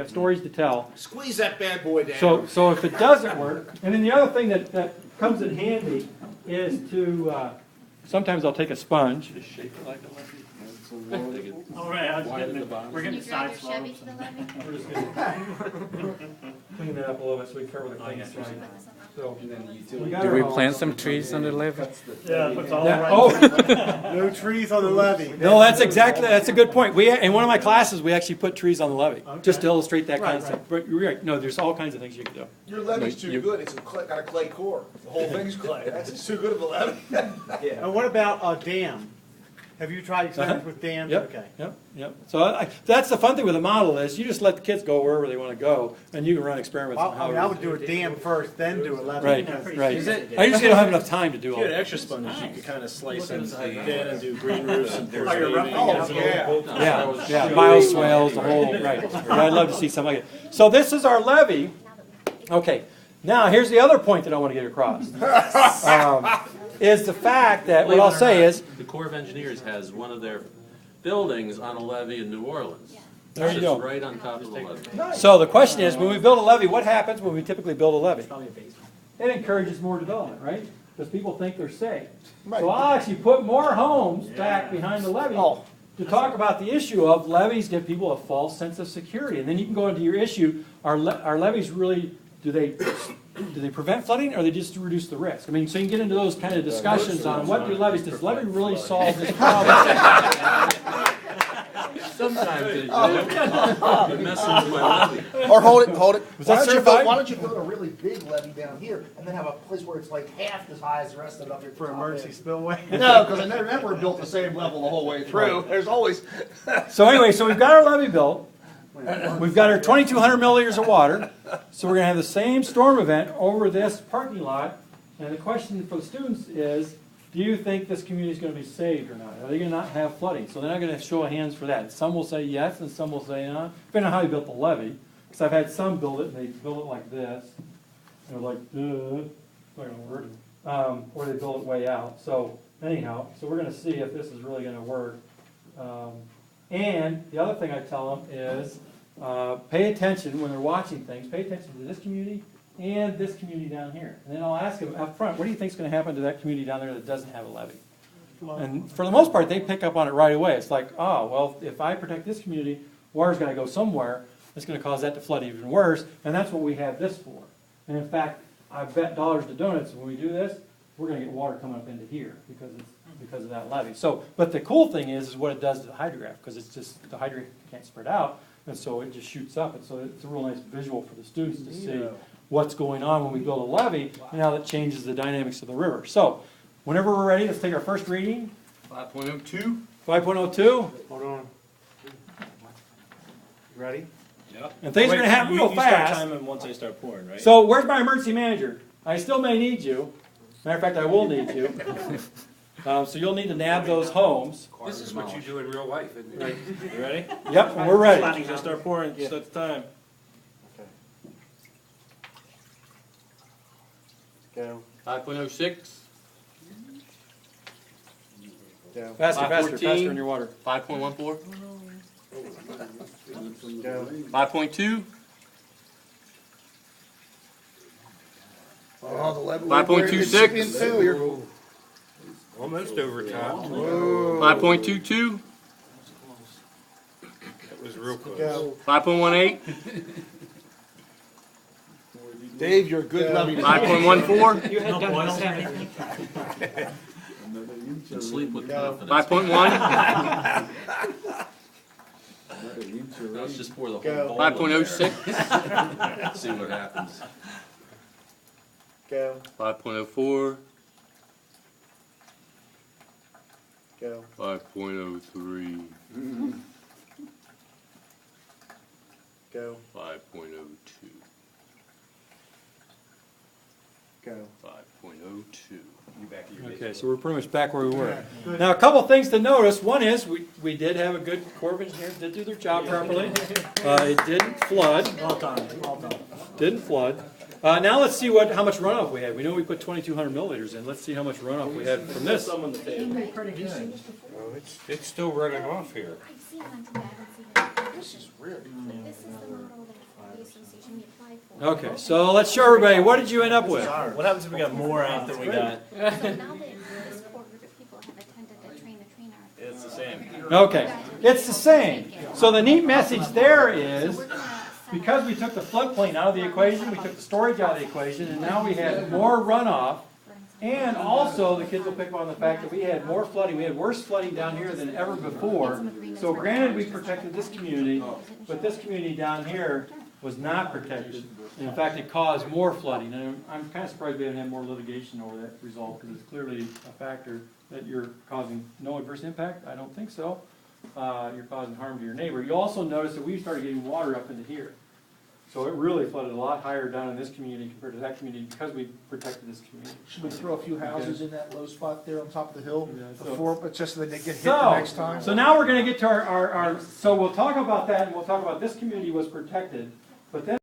have stories to tell. Squeeze that bad boy down. So if it doesn't work, and then the other thing that comes in handy is to, sometimes I'll take a sponge. Just shake it like a levy. All right, I was getting it. We're Can getting you drive your side Chevy slopes. to the levee? We're just gonna clean that up a little bit so we cover the things right. So, we got Do our we home. plant some trees on the levee? Yeah, it's all Yeah, right. oh, No trees on the levee. no, that's a good point. In one of my classes, we actually put trees on the levee, just to illustrate that Right, concept. But you're right, no, there's all kinds of things you can do. Your levee's No, too you- good. It's got a clay core. The whole thing's clay. That's too good of a levee. Yeah. And what about a dam? Have you tried experiments with dams? Yep, Okay. yep. So that's the fun thing with a model is you just let the kids go wherever they want to go, and you can run experiments on I mean, I how. would do a dam first, then do a levee. Right, because- right. Is it- I usually don't have enough time to do If all you had that. extra sponges, you could kind of slice them thin and do green roofs and Oh, you're roughing it out. Yeah. Yeah, bioswales, the whole, right. I'd love to see something like it. So this is our levee. Okay, now here's the other point that I want to get across. Is the fact that, what I'll say is, The Corps of Engineers has one of their buildings on a levee in New Orleans. There you It's go. right on top of the levee. so the question is, when we build a levee, what happens when we typically build a levee? It encourages more development, right? Because people think they're safe. So I'll actually put more homes back behind the levee to talk about the issue of levees give people a false sense of security. And then you can go into your issue, are levees really, do they prevent flooding or they just reduce the risk? I mean, so you can get into those kind of discussions on what do levees, does levee really solve this problem? Sometimes they do. You're messing with my levee. Or hold it. Was that certified? Why don't you build a really big levee down here and then have a place where it's like half as high as the rest of it up here at the For top emergency end? spillway. No, because I never built the same level the whole way through. There's always. So anyway, so we've got our levee built. We've got our 2,200 milliliters of water. So we're going to have the same storm event over this parking lot. And the question for the students is, do you think this community is going to be saved or not? Are they going to not have flooding? So they're not going to show of hands for that. Some will say yes, and some will say no, depending on how you built the levee. Because I've had some build it, and they build it like this. And they're like, it's not going to work. Or they build it way out. So anyhow, so we're going to see if this is really going to work. And the other thing I tell them is, pay attention when they're watching things. Pay attention to this community and this community down here. And then I'll ask them up front, what do you think is going to happen to that community down there that doesn't have a levee? And for the most part, they pick up on it right away. It's like, oh, well, if I protect this community, water's got to go somewhere. It's going to cause that to flood even worse. And that's what we have this for. And in fact, I bet dollars to donuts when we do this, we're going to get water coming up into here because of that levee. So, but the cool thing is what it does to the hydrograph, because it's just, the hydrograph can't spread out, and so it just shoots up. And so it's a real nice visual for the students to see what's going on when we build a levee, and how that changes the dynamics of the river. So, whenever we're ready, let's take our first reading. 5.02. 5.02. Hold on. You ready? Yep. And things are going to happen real You fast. start timing once I start pouring, right? So, where's my emergency manager? I still may need you. Matter of fact, I will need you. So you'll need to nab those homes. This is what you do in real life, isn't it? You ready? Yep, and we're ready. Planning to start pouring. Start the time. Go. 5.06. Go. Faster, faster, 5:14. faster in your water. 5.14. Go. 5.2. Oh, the levee. 5.26. Almost over time. 5.22. That was real close. Go. 5.18. Dave, you're a good levee. 5.14. You had done this heavy. Can sleep with Go. confidence. 5.1. Let's just pour the whole Go. bowl in 5.06. there. See what happens. Go. 5.04. Go. 5.03. Go. 5.02. Go. 5.02. Okay, so we're pretty much back where we were. Now, a couple things to notice. One is we did have a good Corps of Engineers, did do their job properly. It didn't flood. Well done. Well done. Didn't flood. Now let's see how much runoff we had. We know we put 2,200 milliliters in. Let's see how much runoff we had from this. Some on the table. Oh, it's still running off here. I've seen it on TV, I haven't seen it. This is weird. This is the model that Okay, so let's show everybody, what did you end up with? What happens if we got more out than we got? So now that this core group of people have attended the train the trainer. It's the same. Okay, it's the same. So the neat message there is, We're gonna set because we took the floodplain out of the equation, we toup the storage out of the equation, and now we had more runoff. And also, the kids will pick up on the fact that we had more flooding, we had worse flooding down here than ever before. So granted, we protected this community, but this community down here was not protected. And in fact, it caused more flooding. And I'm kind of surprised we haven't had more litigation over that result, because it's clearly a factor that you're causing no adverse impact. I don't think so. You're causing harm to your neighbor. You also notice that we started getting water up into here. So it really flooded a lot higher down in this community compared to that community because we protected this community. Should we throw a few houses in that low spot there on top of the hill Yeah, so- before, but just so that they get hit the next time? So now we're gonna get to so we'll talk about that, and we'll talk about this community was protected, but then